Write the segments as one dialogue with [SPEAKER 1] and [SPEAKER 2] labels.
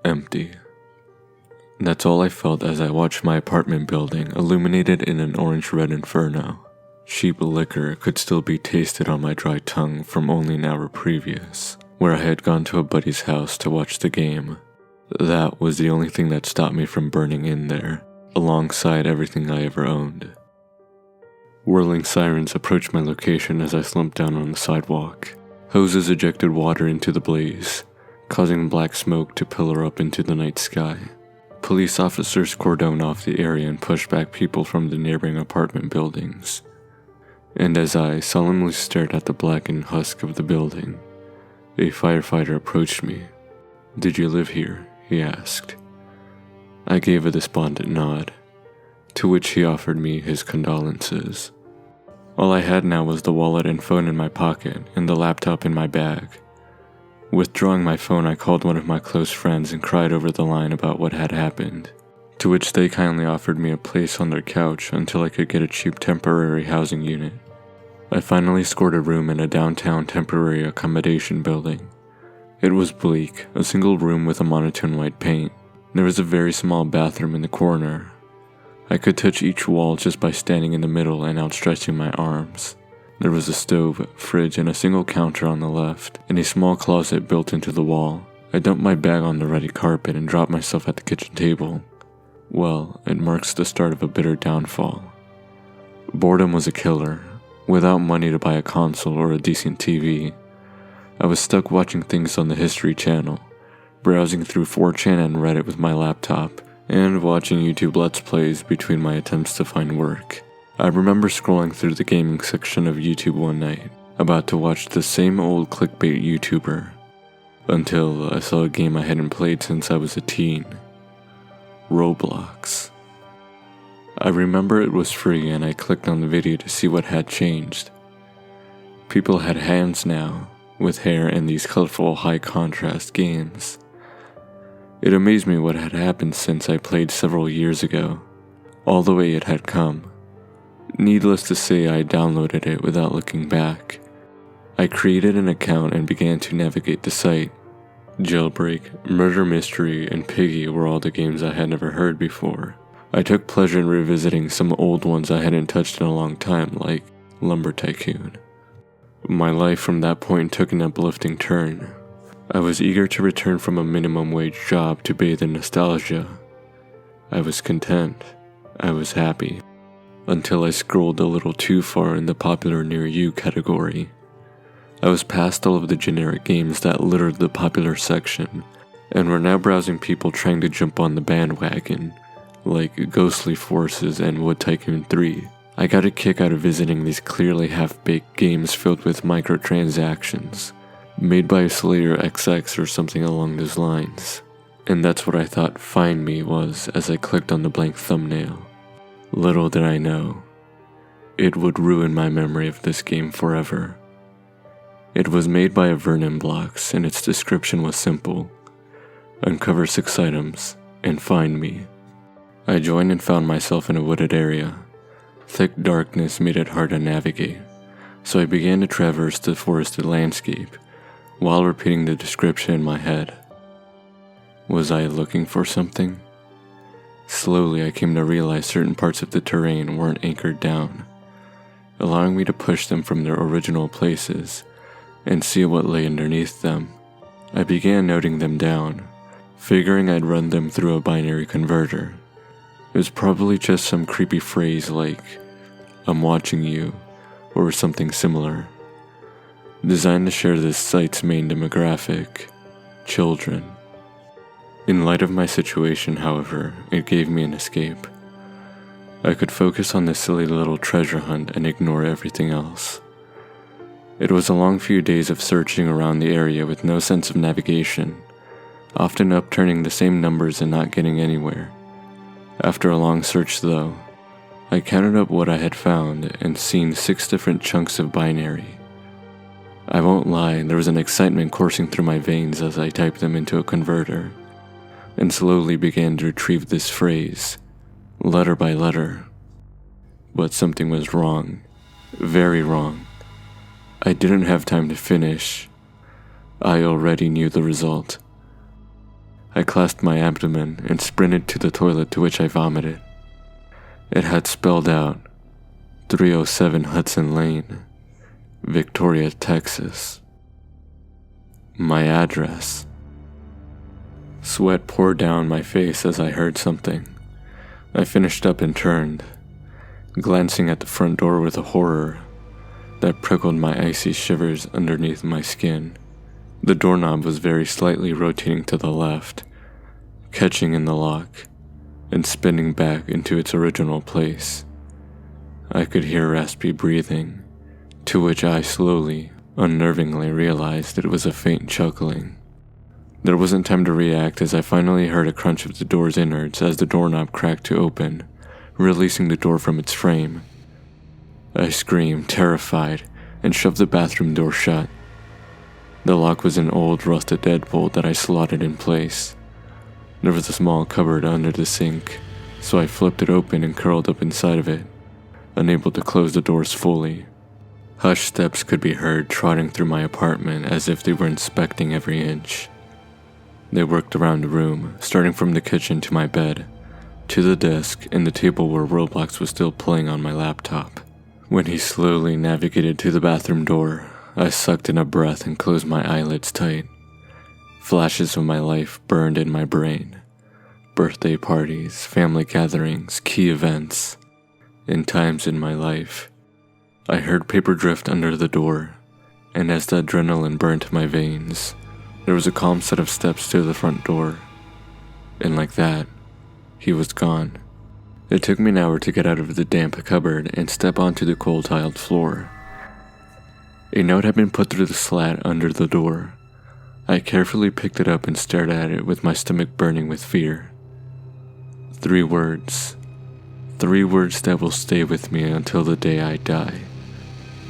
[SPEAKER 1] Empty. That's all I felt as I watched my apartment building illuminated in an orange-red inferno. Cheap liquor could still be tasted on my dry tongue from only an hour previous, where I had gone to a buddy's house to watch the game. That was the only thing that stopped me from burning in there, alongside everything I ever owned. Whirling sirens approached my location as I slumped down on the sidewalk. Hoses ejected water into the blaze, causing black smoke to pillar up into the night sky. Police officers cordoned off the area and pushed back people from the neighboring apartment buildings. And as I solemnly stared at the blackened husk of the building, a firefighter approached me. "Did you live here?" he asked. I gave a despondent nod, to which he offered me his condolences. All I had now was the wallet and phone in my pocket and the laptop in my bag. Withdrawing my phone, I called one of my close friends and cried over the line about what had happened, to which they kindly offered me a place on their couch until I could get a cheap temporary housing unit. I finally scored a room in a downtown temporary accommodation building. It was bleak, a single room with a monotone white paint. There was a very small bathroom in the corner. I could touch each wall just by standing in the middle and outstretching my arms. There was a stove, fridge, and a single counter on the left, and a small closet built into the wall. I dumped my bag on the ready carpet and dropped myself at the kitchen table. Well, it marks the start of a bitter downfall. Boredom was a killer. Without money to buy a console or a decent TV, I was stuck watching things on the History Channel, browsing through 4chan and Reddit with my laptop, and watching YouTube Let's Plays between my attempts to find work. I remember scrolling through the gaming section of YouTube one night, about to watch the same old clickbait YouTuber, until I saw a game I hadn't played since I was a teen. Roblox. I remember it was free and I clicked on the video to see what had changed. People had hands now, with hair and these colorful high-contrast games. It amazed me what had happened since I played several years ago, all the way it had come. Needless to say, I downloaded it without looking back. I created an account and began to navigate the site. Jailbreak, Murder Mystery, and Piggy were all the games I had never heard before. I took pleasure in revisiting some old ones I hadn't touched in a long time, like Lumber Tycoon. My life from that point took an uplifting turn. I was eager to return from a minimum wage job to bathe in nostalgia. I was content. I was happy. Until I scrolled a little too far in the popular near you category. I was past all of the generic games that littered the popular section, and were now browsing people trying to jump on the bandwagon, like Ghostly Forces and Wood Tycoon 3. I got a kick out of visiting these clearly half-baked games filled with microtransactions, made by Slayer XX or something along those lines. And that's what I thought Find Me was as I clicked on the blank thumbnail. Little did I know, it would ruin my memory of this game forever. It was made by Vernon Blocks and its description was simple. Uncover 6 items and find me. I joined and found myself in a wooded area. Thick darkness made it hard to navigate, so I began to traverse the forested landscape while repeating the description in my head. Was I looking for something? Slowly I came to realize certain parts of the terrain weren't anchored down, allowing me to push them from their original places and see what lay underneath them. I began noting them down, figuring I'd run them through a binary converter. It was probably just some creepy phrase like, "I'm watching you," or something similar, designed to share this site's main demographic, children. In light of my situation, however, it gave me an escape. I could focus on this silly little treasure hunt and ignore everything else. It was a long few days of searching around the area with no sense of navigation, often upturning the same numbers and not getting anywhere. After a long search though, I counted up what I had found and seen 6 different chunks of binary. I won't lie, there was an excitement coursing through my veins as I typed them into a converter, and slowly began to retrieve this phrase, letter by letter. But something was wrong, very wrong. I didn't have time to finish. I already knew the result. I clasped my abdomen and sprinted to the toilet, to which I vomited. It had spelled out 307 Hudson Lane, Victoria, Texas. My address. Sweat poured down my face as I heard something. I finished up and turned, glancing at the front door with a horror that prickled my icy shivers underneath my skin. The doorknob was very slightly rotating to the left, catching in the lock, and spinning back into its original place. I could hear raspy breathing, to which I slowly, unnervingly realized it was a faint chuckling. There wasn't time to react as I finally heard a crunch of the door's innards as the doorknob cracked to open, releasing the door from its frame. I screamed, terrified, and shoved the bathroom door shut. The lock was an old, rusted deadbolt that I slotted in place. There was a small cupboard under the sink, so I flipped it open and curled up inside of it, unable to close the doors fully. Hushed steps could be heard trotting through my apartment as if they were inspecting every inch. They worked around the room, starting from the kitchen to my bed, to the desk and the table where Roblox was still playing on my laptop. When he slowly navigated to the bathroom door, I sucked in a breath and closed my eyelids tight. Flashes of my life burned in my brain. Birthday parties, family gatherings, key events, and times in my life. I heard paper drift under the door, and as the adrenaline burned my veins, there was a calm set of steps to the front door. And like that, he was gone. It took me an hour to get out of the damp cupboard and step onto the cold tiled floor. A note had been put through the slat under the door. I carefully picked it up and stared at it with my stomach burning with fear. 3 words. 3 words that will stay with me until the day I die.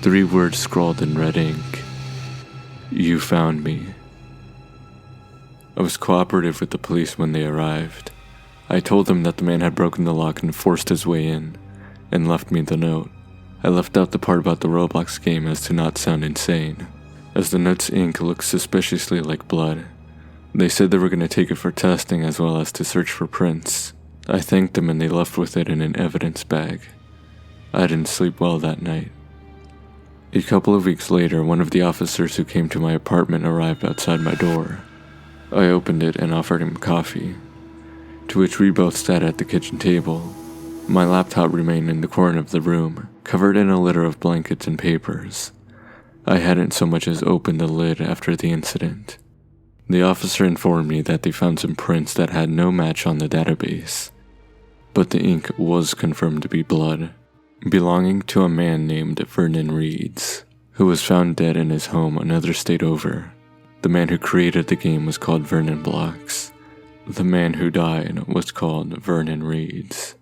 [SPEAKER 1] 3 words scrawled in red ink. You found me. I was cooperative with the police when they arrived. I told them that the man had broken the lock and forced his way in, and left me the note. I left out the part about the Roblox game as to not sound insane, as the note's ink looked suspiciously like blood. They said they were going to take it for testing as well as to search for prints. I thanked them and they left with it in an evidence bag. I didn't sleep well that night. A couple of weeks later, one of the officers who came to my apartment arrived outside my door. I opened it and offered him coffee, to which we both sat at the kitchen table. My laptop remained in the corner of the room, covered in a litter of blankets and papers. I hadn't so much as opened the lid after the incident. The officer informed me that they found some prints that had no match on the database, but the ink was confirmed to be blood, belonging to a man named Vernon Reeds, who was found dead in his home another state over. The man who created the game was called Vernon Blocks. The man who died was called Vernon Reeds.